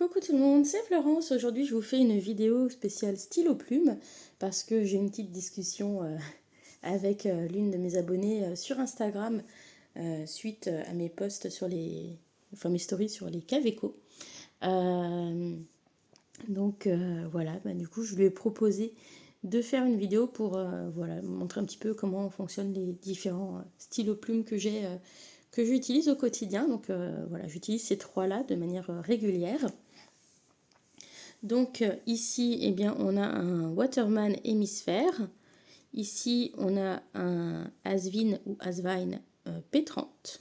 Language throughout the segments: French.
Coucou tout le monde, c'est Florence. Aujourd'hui, je vous fais une vidéo spéciale stylo plume parce que j'ai une petite discussion avec l'une de mes abonnées sur Instagram suite à mes posts sur mes stories sur les Kaweco. Voilà, du coup, je lui ai proposé de faire une vidéo pour voilà, montrer un petit peu comment fonctionnent les différents stylos plumes que j'utilise au quotidien. Voilà, j'utilise ces trois-là de manière régulière. Donc ici, eh bien, on a un Waterman hémisphère. Ici, on a un Asvin ou Asvine P30.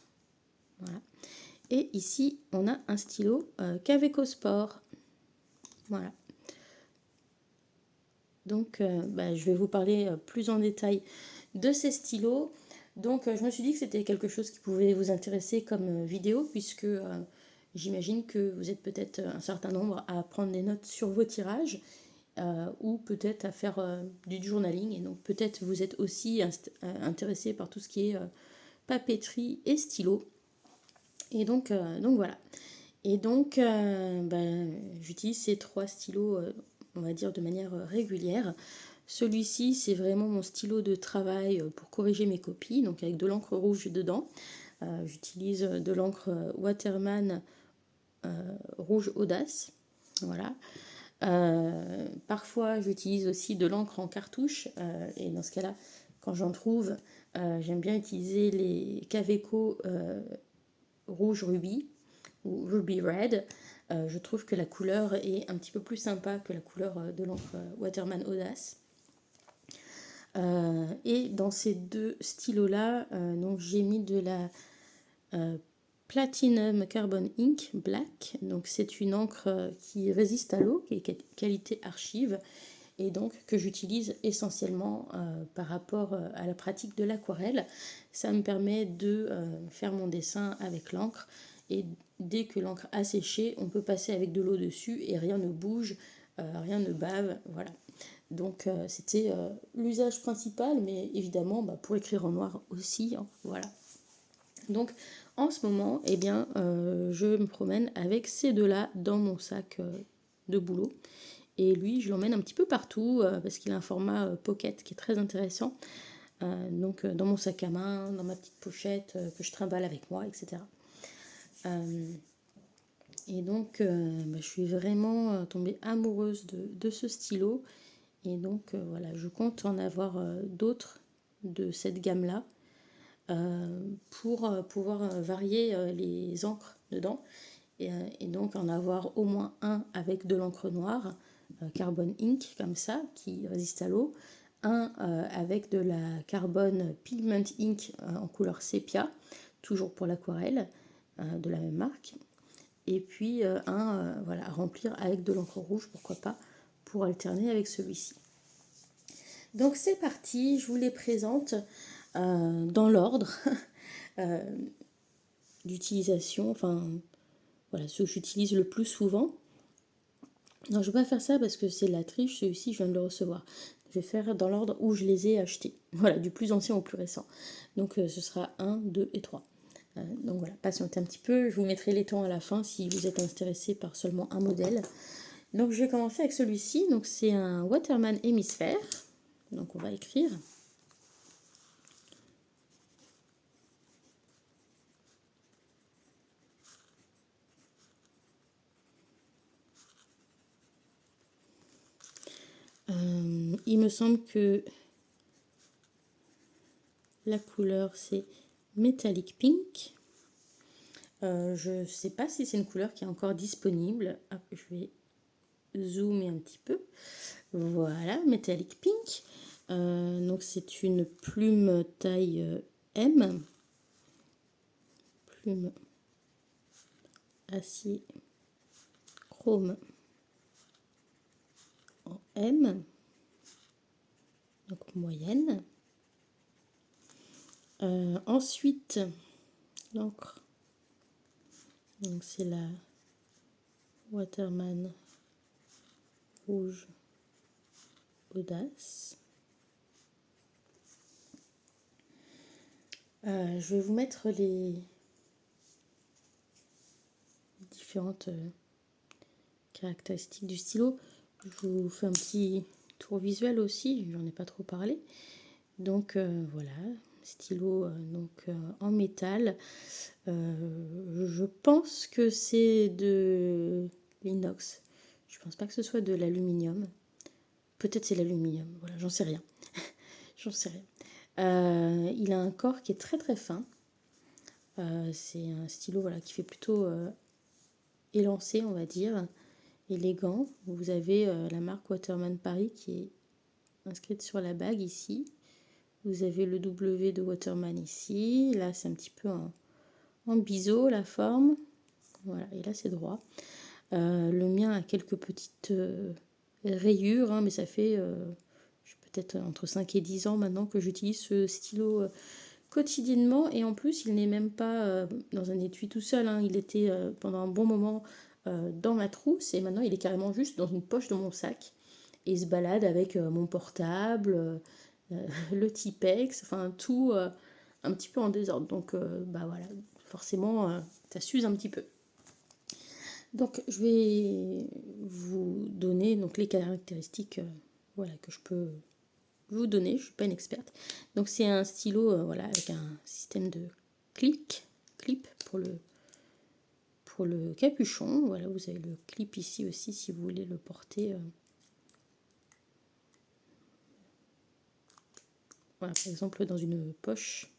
Voilà. Et ici, on a un stylo Kaweco Sport. Voilà. Donc, je vais vous parler plus en détail de ces stylos. Donc, je me suis dit que c'était quelque chose qui pouvait vous intéresser comme vidéo, puisque j'imagine que vous êtes peut-être un certain nombre à prendre des notes sur vos tirages, ou peut-être à faire du journaling. Et donc, peut-être vous êtes aussi intéressé par tout ce qui est papeterie et stylo. Et donc voilà. Et donc, j'utilise ces trois stylos, on va dire, de manière régulière. Celui-ci, c'est vraiment mon stylo de travail pour corriger mes copies, donc avec de l'encre rouge dedans. J'utilise de l'encre Waterman rouge audace. Voilà. Parfois, j'utilise aussi de l'encre en cartouche. Et dans ce cas-là, quand j'en trouve, j'aime bien utiliser les Kaweco rouge rubis ou Ruby Red. Je trouve que la couleur est un petit peu plus sympa que la couleur de l'encre Waterman Audace. Et dans ces deux stylos-là, donc j'ai mis de la Platinum Carbon Ink Black. Donc c'est une encre qui résiste à l'eau, qui est qualité archive, et donc que j'utilise essentiellement par rapport à la pratique de l'aquarelle. Ça me permet de faire mon dessin avec l'encre, et dès que l'encre a séché, on peut passer avec de l'eau dessus et rien ne bouge, rien ne bave, voilà. Donc c'était l'usage principal, mais évidemment pour écrire en noir aussi, hein, voilà. Donc en ce moment, eh bien, je me promène avec ces deux-là dans mon sac de boulot. Et lui, je l'emmène un petit peu partout parce qu'il a un format pocket qui est très intéressant. Donc dans mon sac à main, dans ma petite pochette que je trimballe avec moi, etc. Et donc je suis vraiment tombée amoureuse de ce stylo. Et donc voilà, je compte en avoir d'autres de cette gamme-là pour pouvoir varier les encres dedans. Et donc en avoir au moins un avec de l'encre noire, Carbon Ink, comme ça, qui résiste à l'eau. Un avec de la Carbon Pigment Ink en couleur sépia, toujours pour l'aquarelle, de la même marque. Et puis voilà, à remplir avec de l'encre rouge, pourquoi pas, pour alterner avec celui-ci. Donc c'est parti, je vous les présente dans l'ordre d'utilisation, enfin voilà, ceux que j'utilise le plus souvent. Non, je ne vais pas faire ça parce que c'est de la triche, celui-ci je viens de le recevoir. Je vais faire dans l'ordre où je les ai achetés, voilà, du plus ancien au plus récent. Donc ce sera 1, 2 et 3. Donc voilà, patientez un petit peu, je vous mettrai les temps à la fin si vous êtes intéressé par seulement un modèle. Donc je vais commencer avec celui-ci, donc c'est un Waterman hémisphère, donc on va écrire. Il me semble que la couleur c'est Metallic Pink. Je ne sais pas si c'est une couleur qui est encore disponible. Hop, je vais zoomer un petit peu. Voilà, Metallic Pink. Donc c'est une plume taille M. Plume acier chrome en M. Donc moyenne. Ensuite, l'encre. Donc c'est la Waterman rouge audace. Je vais vous mettre les différentes caractéristiques du stylo. Je vous fais un petit tour visuel aussi, j'en ai pas trop parlé. Donc voilà, stylo en métal. Je pense que c'est de l'inox. Je pense pas que ce soit de l'aluminium. Peut-être c'est l'aluminium, voilà, j'en sais rien. J'en sais rien. Il a un corps qui est très très fin. C'est un stylo voilà, qui fait plutôt élancé, on va dire, élégant. Vous avez la marque Waterman Paris qui est inscrite sur la bague ici. Vous avez le W de Waterman ici. Là, c'est un petit peu en biseau la forme. Voilà, et là, c'est droit. Le mien a quelques petites rayures, hein, mais ça fait peut-être entre 5 et 10 ans maintenant que j'utilise ce stylo quotidiennement. Et en plus, il n'est même pas dans un étui tout seul, hein. Il était pendant un bon moment dans ma trousse et maintenant il est carrément juste dans une poche de mon sac. Et il se balade avec mon portable, le Tipex, enfin tout un petit peu en désordre. Donc bah voilà, forcément ça s'use un petit peu. Donc je vais vous donner donc les caractéristiques voilà, que je peux vous donner. Je ne suis pas une experte. Donc c'est un stylo voilà, avec un système de clip pour le capuchon. Voilà, vous avez le clip ici aussi si vous voulez le porter. Voilà, par exemple dans une poche.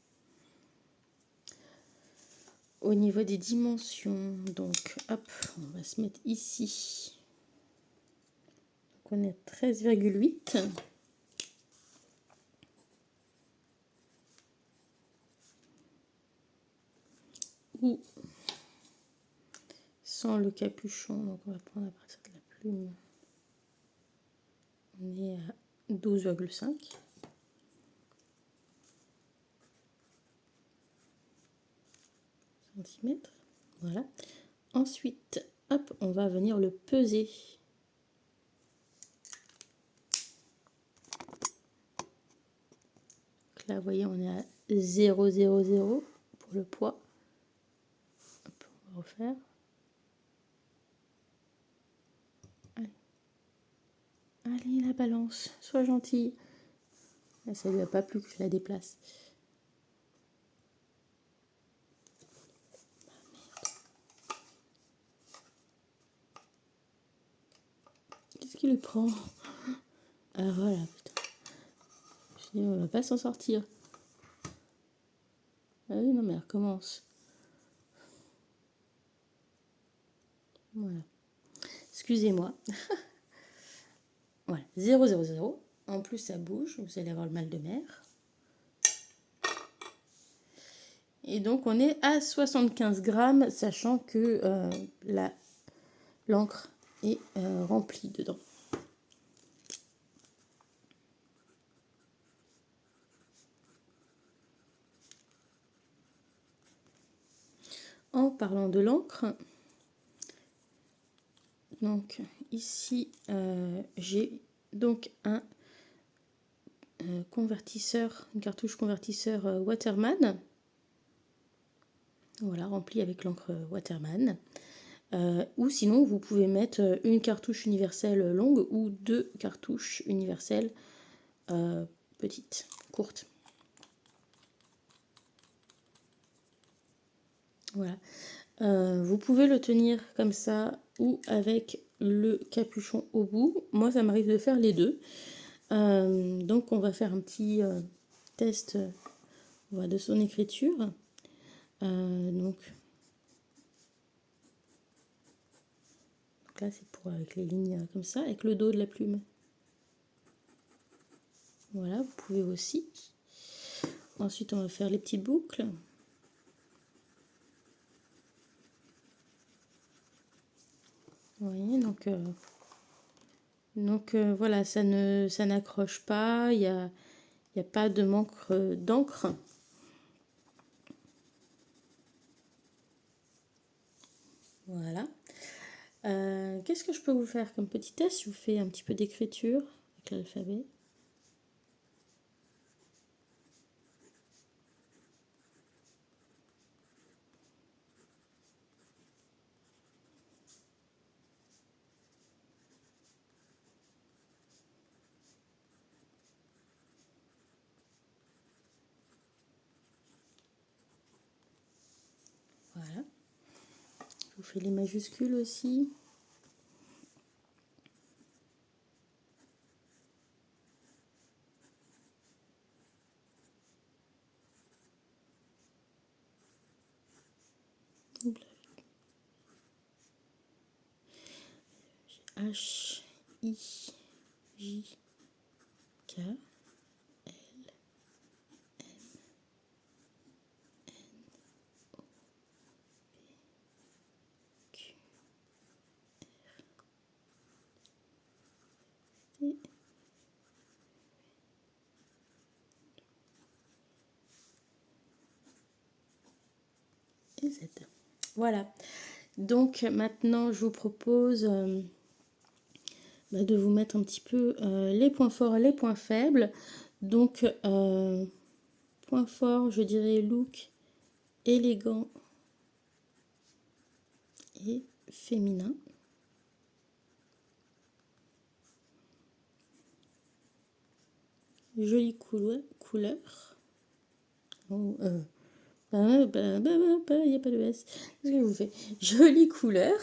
Au niveau des dimensions, donc hop, on va se mettre ici. Donc on est à 13,8. Ou sans le capuchon, donc on va prendre après ça de la plume. On est à 12,5. Centimètres. Voilà. Ensuite, hop, on va venir le peser. Donc là, vous voyez, on est à 0,00 pour le poids. Hop, on va refaire. Allez. Allez, la balance, sois gentille. Là, ça lui a pas plu que je la déplace. Qu'est-ce qu'il lui prend? Ah voilà, putain. Je dis, on va pas s'en sortir. Ah oui, non mais elle recommence. Voilà. Excusez-moi. Voilà, 0,00. En plus, ça bouge, vous allez avoir le mal de mer. Et donc, on est à 75 grammes, sachant que l'encre est remplie dedans. En parlant de l'encre, donc ici, j'ai donc un convertisseur, une cartouche convertisseur Waterman. Voilà, rempli avec l'encre Waterman. Ou sinon, vous pouvez mettre une cartouche universelle longue ou 2 cartouches universelles petites, courtes. Voilà. Vous pouvez le tenir comme ça ou avec le capuchon au bout. Moi, ça m'arrive de faire les deux. Donc, on va faire un petit test voilà, de son écriture. Donc là, c'est pour avec les lignes comme ça, avec le dos de la plume. Voilà, vous pouvez aussi. Ensuite, on va faire les petites boucles. Vous voyez, donc voilà, ça n'accroche pas, il n'y a pas de manque d'encre. Voilà. Qu'est-ce que je peux vous faire comme petit test? Je vous fais un petit peu d'écriture avec l'alphabet. fais les majuscules aussi. H-I-J-K. Et Z. Voilà. Donc maintenant, je vous propose de vous mettre un petit peu les points forts et les points faibles. Donc, point fort, je dirais look élégant et féminin. Jolie couleur. Oh, il n'y a pas de S. Qu'est-ce que je vous fais? Jolie couleur.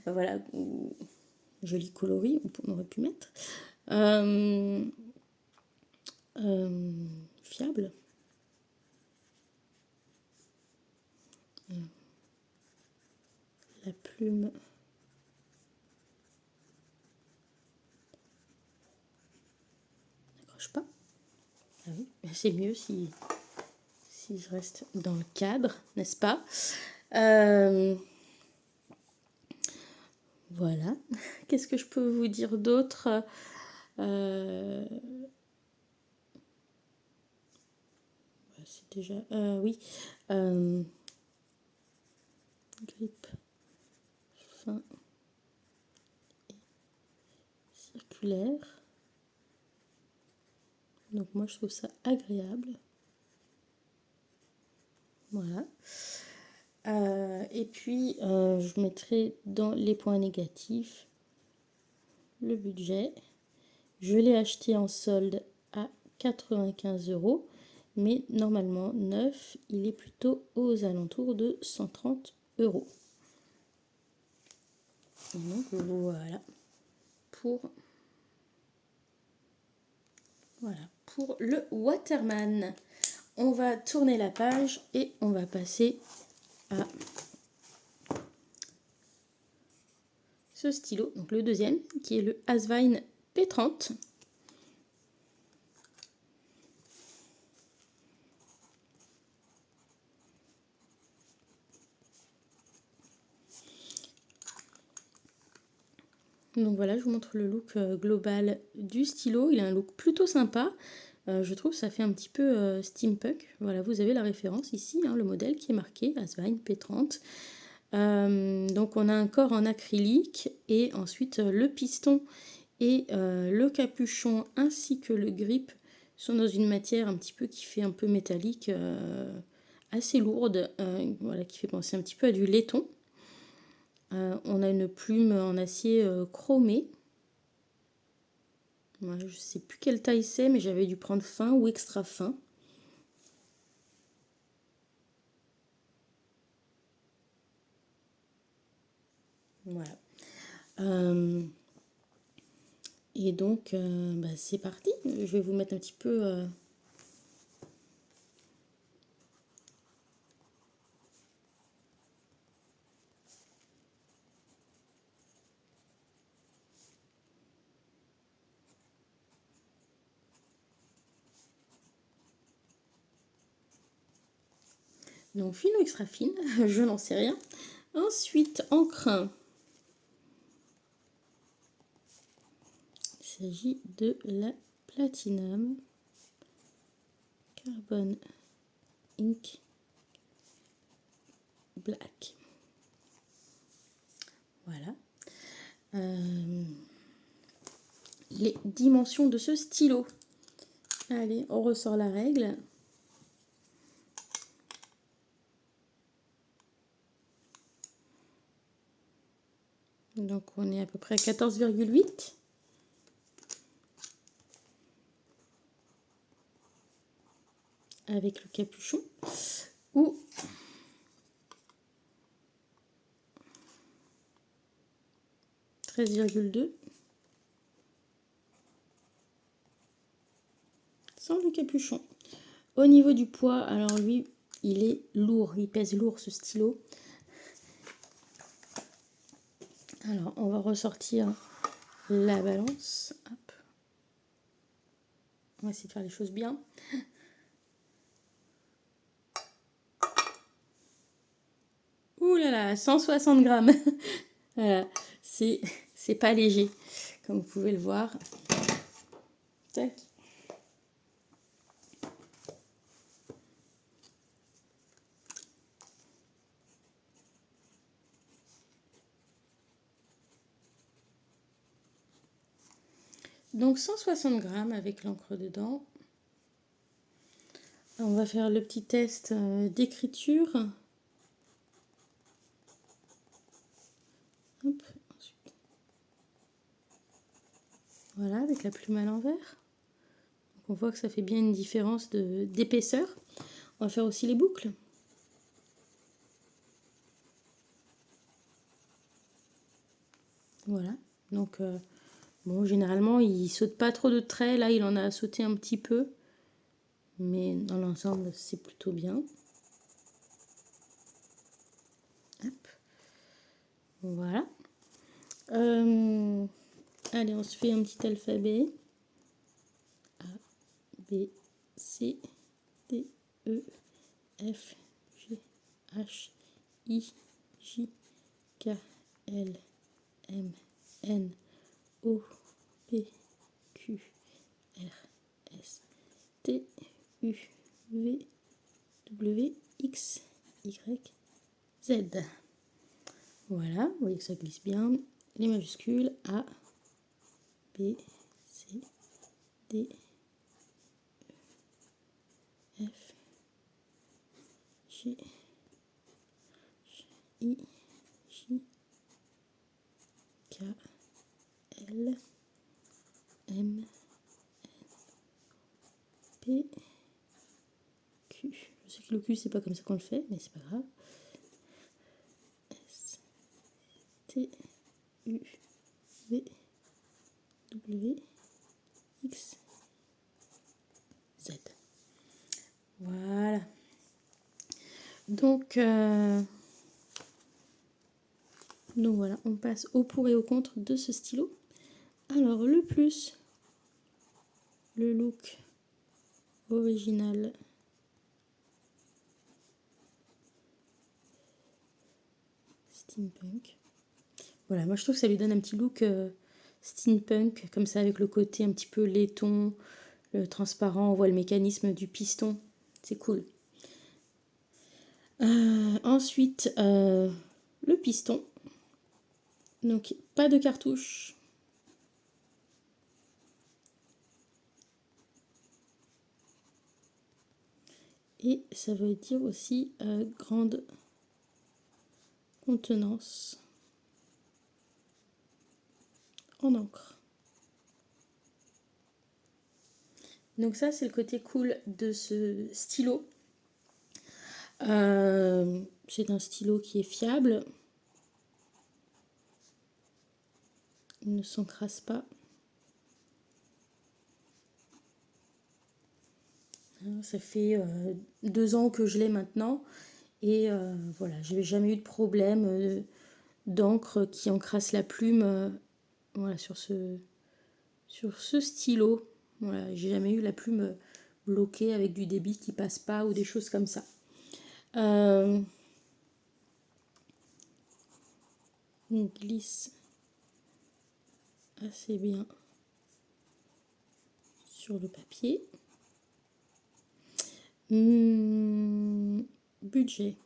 Voilà. Joli coloris, on aurait pu mettre. Fiable. La plume. N'accroche pas. Ah oui, c'est mieux si je reste dans le cadre, n'est-ce pas? Voilà. Qu'est-ce que je peux vous dire d'autre? C'est déjà... oui. Grippe fin et circulaire. Donc moi je trouve ça agréable. Voilà. Et puis je mettrai dans les points négatifs le budget. Je l'ai acheté en solde à 95 €, mais normalement neuf, il est plutôt aux alentours de 130 €. Donc voilà pour le Waterman. On va tourner la page et on va passer à ce stylo, donc le deuxième, qui est le Asvine P30. Donc voilà, je vous montre le look global du stylo. Il a un look plutôt sympa. Je trouve que ça fait un petit peu steampunk. Voilà, vous avez la référence ici, hein, le modèle qui est marqué, Asvine P30. Donc on a un corps en acrylique et ensuite le piston et le capuchon ainsi que le grip sont dans une matière un petit peu qui fait un peu métallique, assez lourde, voilà, qui fait penser un petit peu à du laiton. On a une plume en acier chromé. Moi, je ne sais plus quelle taille c'est, mais j'avais dû prendre fin ou extra fin. Voilà. Et donc, c'est parti. Je vais vous mettre un petit peu... Donc, fine ou extra fine, je n'en sais rien. Ensuite, encre. Il s'agit de la Platinum Carbon Ink Black. Voilà. Les dimensions de ce stylo. Allez, on ressort la règle. Donc on est à peu près à 14,8. Avec le capuchon. Ou 13,2. Sans le capuchon. Au niveau du poids, alors lui, il est lourd, il pèse lourd ce stylo. Alors, on va ressortir la balance. Hop. On va essayer de faire les choses bien. Ouh là là, 160 grammes. Voilà, c'est pas léger, comme vous pouvez le voir. Tac. Donc 160 grammes avec l'encre dedans. On va faire le petit test d'écriture. Hop, ensuite. Voilà, avec la plume à l'envers. Donc on voit que ça fait bien une différence d'épaisseur. On va faire aussi les boucles. Voilà, donc bon, généralement il saute pas trop de traits, là il en a sauté un petit peu, mais dans l'ensemble c'est plutôt bien. Hop. Voilà. Allez, on se fait un petit alphabet. A, B, C, D, E, F, G, H, I, J, K, L, M, N, O, P, Q, R, S, T, U, V, W, X, Y, Z. Voilà, vous voyez que ça glisse bien. Les majuscules A, B, C, D, E, F, G, I, J, K, L, M, N, P, Q. Je sais que le Q, c'est pas comme ça qu'on le fait, mais c'est pas grave. S, T, U, V, W, X, Z. Voilà. Donc voilà, on passe au pour et au contre de ce stylo. Alors le plus, le look original. Steampunk. Voilà, moi je trouve que ça lui donne un petit look steampunk, comme ça avec le côté un petit peu laiton, le transparent, on voit le mécanisme du piston, c'est cool. Ensuite, le piston. Donc pas de cartouche. Et ça veut dire aussi grande contenance en encre. Donc ça, c'est le côté cool de ce stylo. C'est un stylo qui est fiable. Il ne s'encrasse pas. Ça fait 2 ans que je l'ai maintenant. Et voilà, je n'ai jamais eu de problème d'encre qui encrasse la plume voilà, sur ce stylo. Voilà, j'ai jamais eu la plume bloquée avec du débit qui passe pas ou des choses comme ça. On glisse assez bien sur le papier. Budget.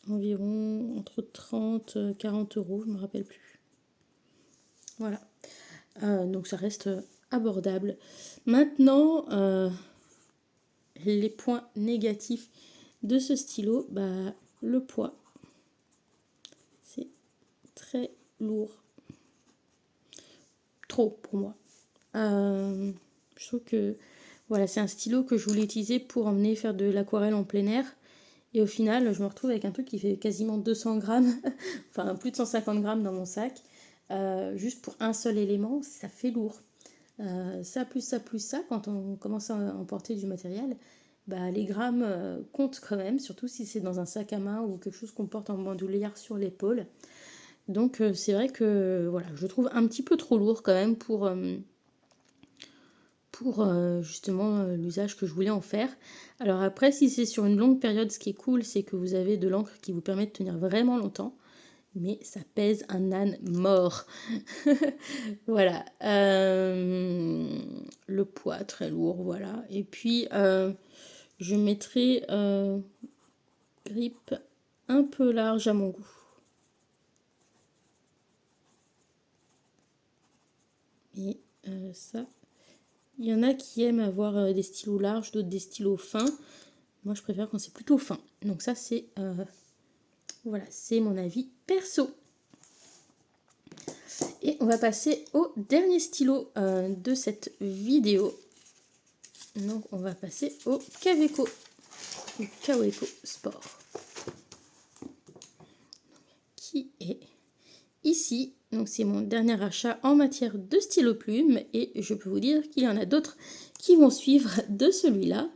Environ entre 30 et 40 euros, je ne me rappelle plus. Voilà. Donc ça reste abordable. Maintenant, les points négatifs de ce stylo, bah, le poids. C'est très lourd. Trop pour moi. Je trouve que voilà, c'est un stylo que je voulais utiliser pour emmener faire de l'aquarelle en plein air. Et au final, je me retrouve avec un truc qui fait quasiment 200 grammes, enfin plus de 150 grammes dans mon sac, juste pour un seul élément, ça fait lourd. Ça, plus ça, quand on commence à emporter du matériel, bah, les grammes comptent quand même, surtout si c'est dans un sac à main ou quelque chose qu'on porte en bandoulière sur l'épaule. Donc c'est vrai que voilà, je trouve un petit peu trop lourd quand même pour justement l'usage que je voulais en faire. Alors après, si c'est sur une longue période, ce qui est cool, c'est que vous avez de l'encre qui vous permet de tenir vraiment longtemps. Mais ça pèse un âne mort. Voilà. Le poids très lourd, voilà. Et puis, je mettrai grip un peu large à mon goût. Et ça, il y en a qui aiment avoir des stylos larges, d'autres des stylos fins. Moi, je préfère quand c'est plutôt fin. Donc ça, c'est voilà, c'est mon avis perso. Et on va passer au dernier stylo de cette vidéo. Donc on va passer au Kaweco Sport, qui est ici. Donc c'est mon dernier achat en matière de stylo plume et je peux vous dire qu'il y en a d'autres qui vont suivre de celui-là.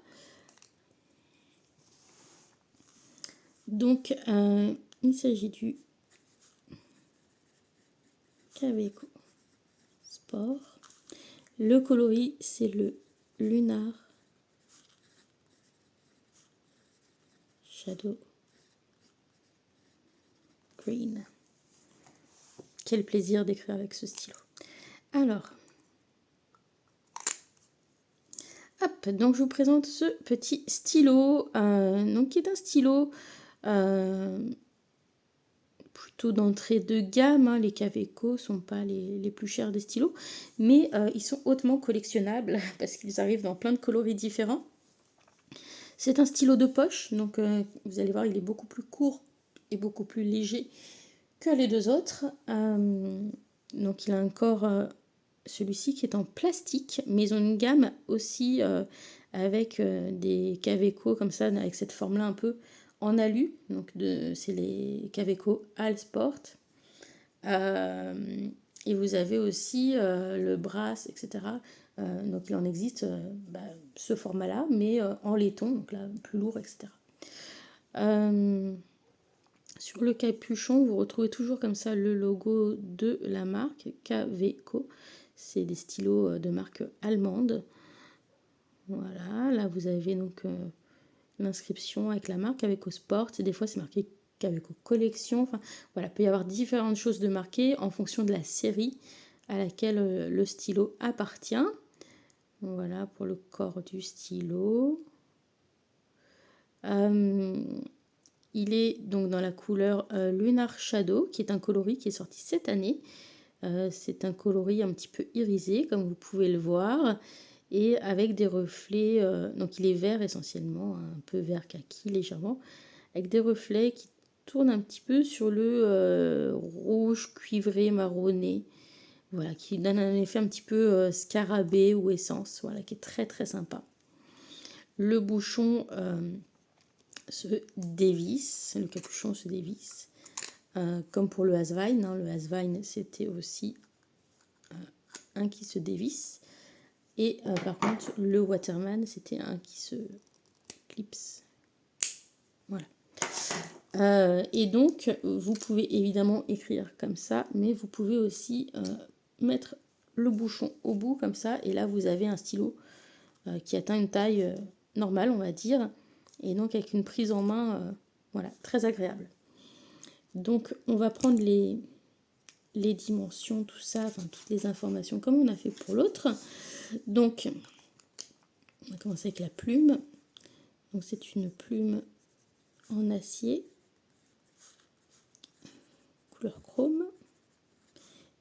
Donc il s'agit du Kaweco Sport. Le coloris c'est le Lunar Shadow Green. Quel plaisir d'écrire avec ce stylo. Alors, hop, donc je vous présente ce petit stylo, donc qui est un stylo plutôt d'entrée de gamme. Hein. Les Kaweco ne sont pas les plus chers des stylos, mais ils sont hautement collectionnables parce qu'ils arrivent dans plein de coloris différents. C'est un stylo de poche, donc vous allez voir, il est beaucoup plus court et beaucoup plus léger que les deux autres. Donc il a un corps, celui-ci qui est en plastique, mais ils ont une gamme aussi avec des Kaweco comme ça, avec cette forme-là un peu en alu. Donc c'est les Kaweco Allsport. Et vous avez aussi le brass, etc. Donc il en existe ce format-là, mais en laiton, donc là plus lourd, etc. Sur le capuchon, vous retrouvez toujours comme ça le logo de la marque Kaweco. C'est des stylos de marque allemande. Voilà, là vous avez donc l'inscription avec la marque Kaweco Sport. Et des fois c'est marqué Kaweco Collection. Enfin voilà, il peut y avoir différentes choses de marquées en fonction de la série à laquelle le stylo appartient. Voilà pour le corps du stylo. Il est donc dans la couleur Lunar Shadow, qui est un coloris qui est sorti cette année. C'est un coloris un petit peu irisé, comme vous pouvez le voir, et avec des reflets, donc il est vert essentiellement, un peu vert kaki légèrement, avec des reflets qui tournent un petit peu sur le rouge cuivré marronné, voilà, qui donne un effet un petit peu scarabée ou essence, voilà, qui est très très sympa. Le bouchon se dévisse, le capuchon se dévisse, comme pour le Hasvine. Hein, le Hasvine c'était aussi un qui se dévisse. Et par contre, le Waterman, c'était un qui se clipse. Voilà. Et donc, vous pouvez évidemment écrire comme ça, mais vous pouvez aussi mettre le bouchon au bout comme ça. Et là, vous avez un stylo qui atteint une taille normale, on va dire. Et donc, avec une prise en main, voilà, très agréable. Donc, on va prendre les dimensions, tout ça, enfin, toutes les informations, comme on a fait pour l'autre. Donc, on va commencer avec la plume. Donc c'est une plume en acier, couleur chrome,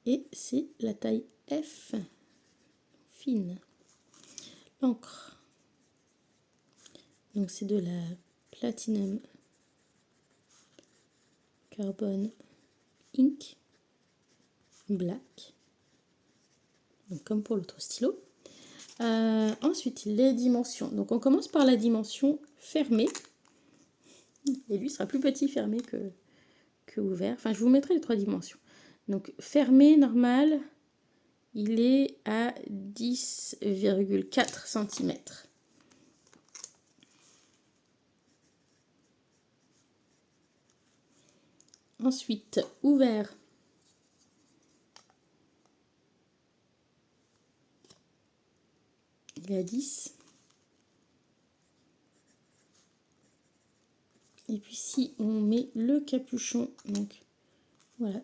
et c'est la taille F, fine. L'encre, donc c'est de la Platinum Carbon Ink Black, donc comme pour l'autre stylo. Ensuite, les dimensions. Donc on commence par la dimension fermée. Et lui sera plus petit fermé que ouvert. Enfin, je vous mettrai les 3 dimensions. Donc, fermé, normal, il est à 10,4 cm. Ensuite, ouvert, il est à 10. Et puis si on met le capuchon, donc voilà,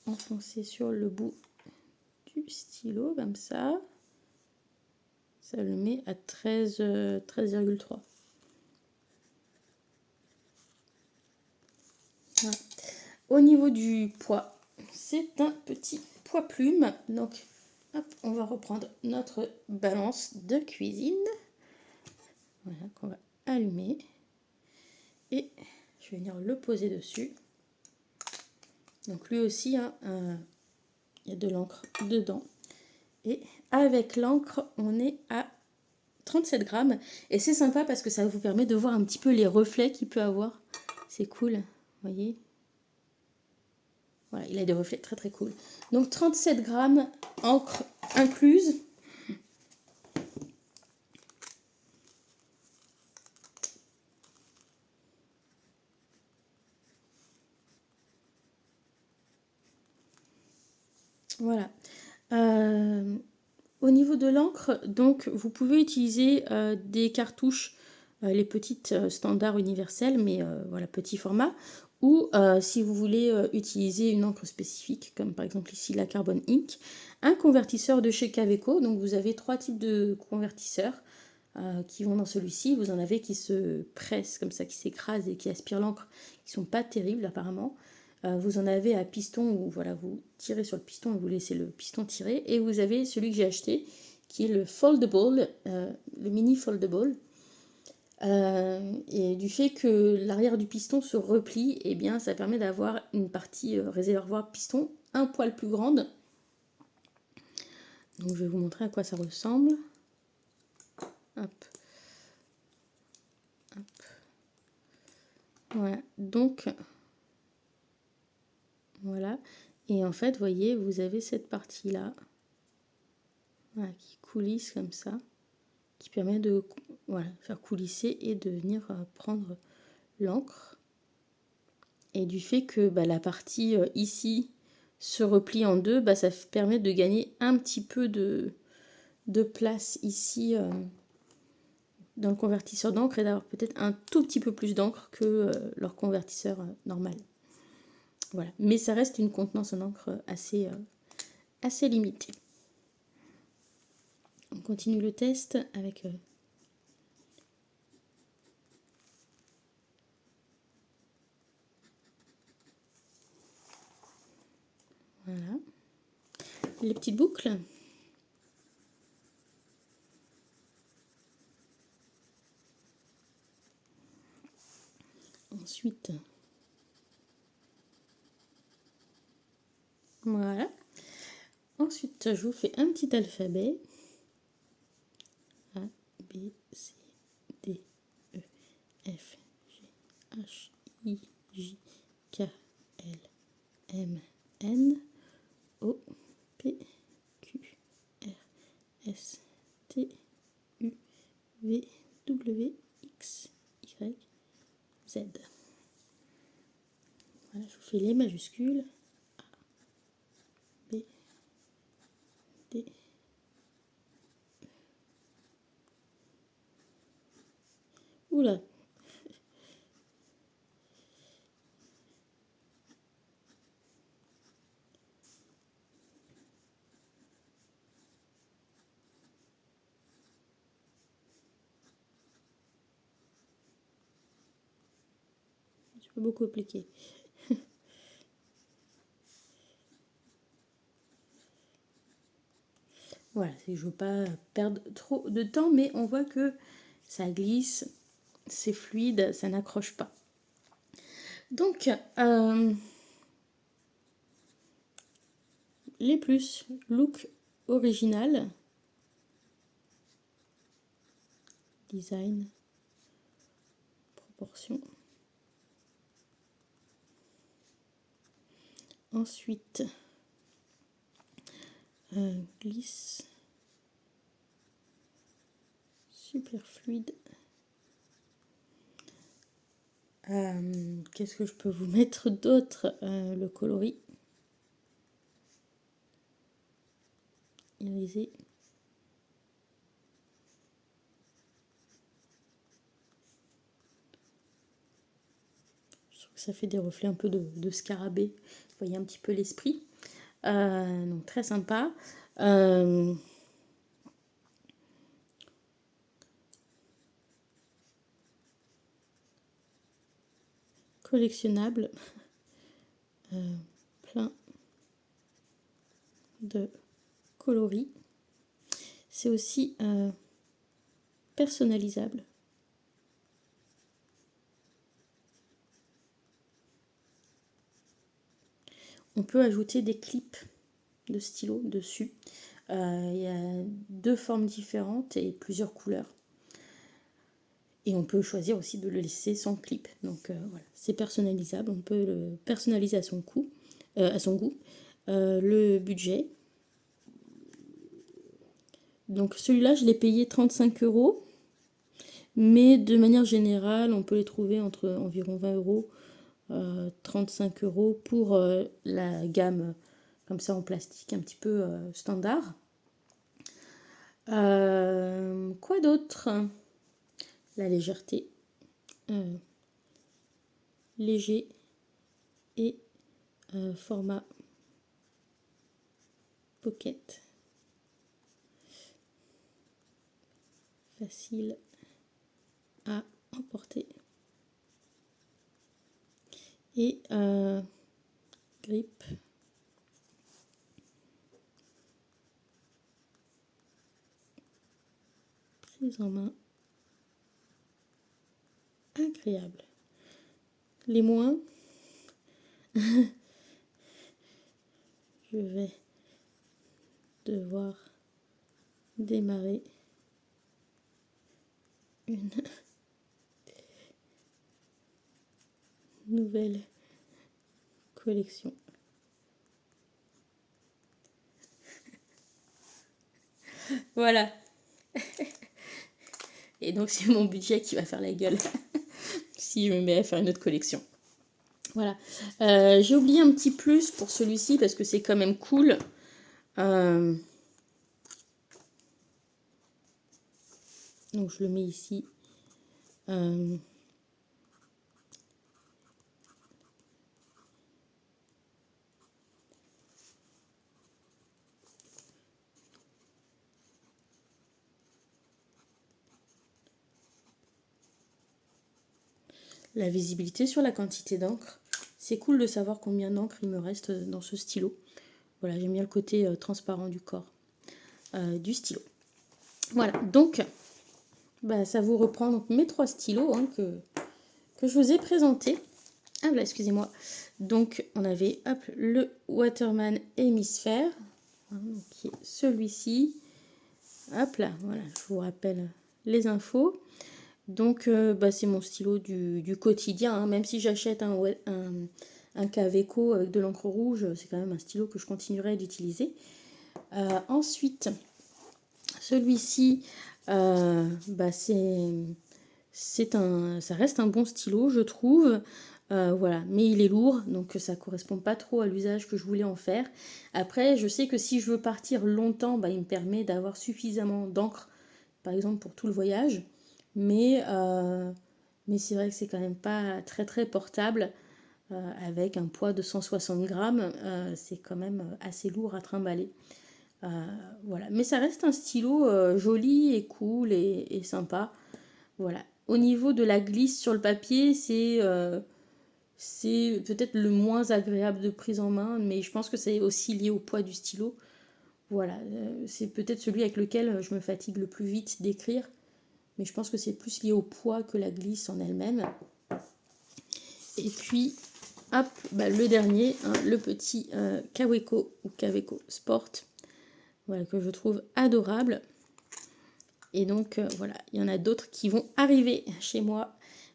enfoncé sur le bout du stylo, comme ça le met à 13,3. Voilà. Au niveau du poids, c'est un petit poids plume. Donc, hop, on va reprendre notre balance de cuisine. Voilà, qu'on va allumer. Et je vais venir le poser dessus. Donc lui aussi, hein, il y a de l'encre dedans. Et avec l'encre, on est à 37 grammes. Et c'est sympa parce que ça vous permet de voir un petit peu les reflets qu'il peut avoir. C'est cool, vous voyez. Voilà, il a des reflets très très cool. Donc 37 grammes, encre incluse. Voilà. Au niveau de l'encre, donc vous pouvez utiliser des cartouches, les petites standards universelles, mais voilà, petit format. Ou si vous voulez utiliser une encre spécifique, comme par exemple ici la Carbon Ink, un convertisseur de chez Kaweco. Donc vous avez 3 types de convertisseurs qui vont dans celui-ci. Vous en avez qui se pressent comme ça, qui s'écrasent et qui aspirent l'encre, qui sont pas terribles apparemment. Vous en avez à piston où voilà, vous tirez sur le piston et vous laissez le piston tirer. Et vous avez celui que j'ai acheté qui est le foldable, le mini foldable. Et du fait que l'arrière du piston se replie, et eh bien ça permet d'avoir une partie réservoir piston un poil plus grande. Donc je vais vous montrer à quoi ça ressemble. Hop. Hop. Voilà, donc voilà. Et en fait, vous voyez, vous avez cette partie-là, voilà, qui coulisse comme ça, qui permet de voilà, faire coulisser et de venir prendre l'encre. Et du fait que la partie ici se replie en deux, ça permet de gagner un petit peu de place ici dans le convertisseur d'encre et d'avoir peut-être un tout petit peu plus d'encre que leur convertisseur normal. Voilà. Mais ça reste une contenance en encre assez limitée. On continue le test avec voilà, les petites boucles. Ensuite, voilà. Ensuite, je vous fais un petit alphabet. A, B, C, D, E, F, G, H, I, J, K, L, M, N, O, P, Q, R, S, T, U, V, W, X, Y, Z. Voilà, je vous fais les majuscules. A, B, D, oula. Je peux beaucoup appliquer. Voilà, je ne veux pas perdre trop de temps, mais on voit que ça glisse, c'est fluide, ça n'accroche pas. Donc, les plus, look original, design, proportion. Ensuite, glisse super fluide. Qu'est-ce que je peux vous mettre d'autre? Le coloris irisé. Je trouve que ça fait des reflets un peu de scarabée. Vous voyez un petit peu l'esprit. Donc très sympa. Collectionnable. Plein de coloris. C'est aussi personnalisable. On peut ajouter des clips de stylo dessus. Il y a 2 formes différentes et plusieurs couleurs. Et on peut choisir aussi de le laisser sans clip. Donc voilà, c'est personnalisable. On peut le personnaliser à son goût. Le budget. Donc celui-là, je l'ai payé 35 €. Mais de manière générale, on peut les trouver entre environ 20 €, 35 € pour la gamme comme ça en plastique, un petit peu standard. Quoi d'autre? La légèreté. Léger et format pocket. Facile à emporter. Et grippe. Prise en main. Agréable. Les moins, je vais devoir démarrer une nouvelle collection. Voilà. Et donc c'est mon budget qui va faire la gueule si je me mets à faire une autre collection. Voilà. J'ai oublié un petit plus pour celui-ci parce que c'est quand même cool. Donc je le mets ici. La visibilité sur la quantité d'encre. C'est cool de savoir combien d'encre il me reste dans ce stylo. Voilà, j'aime bien le côté transparent du corps du stylo. Voilà, donc bah, ça vous reprend donc, mes 3 stylos hein, que je vous ai présentés. Ah là, excusez-moi. Donc on avait hop, le Waterman Hémisphère, hein, qui est celui-ci. Hop là, voilà, je vous rappelle les infos. Donc bah, c'est mon stylo du quotidien, hein. Même si j'achète un Kaweco avec de l'encre rouge, c'est quand même un stylo que je continuerai d'utiliser. Ensuite, celui-ci, bah, ça reste un bon stylo, je trouve. Voilà, mais il est lourd, donc ça correspond pas trop à l'usage que je voulais en faire. Après, je sais que si je veux partir longtemps, bah, il me permet d'avoir suffisamment d'encre, par exemple pour tout le voyage. Mais c'est vrai que c'est quand même pas très très portable. Avec un poids de 160 grammes, c'est quand même assez lourd à trimballer. Voilà, mais ça reste un stylo joli et cool et sympa. Voilà. Au niveau de la glisse sur le papier, c'est peut-être le moins agréable de prise en main, mais je pense que c'est aussi lié au poids du stylo. Voilà, c'est peut-être celui avec lequel je me fatigue le plus vite d'écrire, mais je pense que c'est plus lié au poids que la glisse en elle-même. Et puis, hop, bah, le dernier, hein, le petit Kaweco ou Kaweco Sport, voilà, que je trouve adorable. Et donc, voilà, il y en a d'autres qui vont arriver chez moi.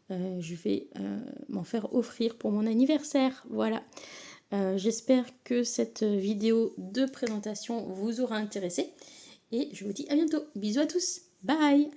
Je vais m'en faire offrir pour mon anniversaire. Voilà. J'espère que cette vidéo de présentation vous aura intéressé et je vous dis à bientôt. Bisous à tous, bye!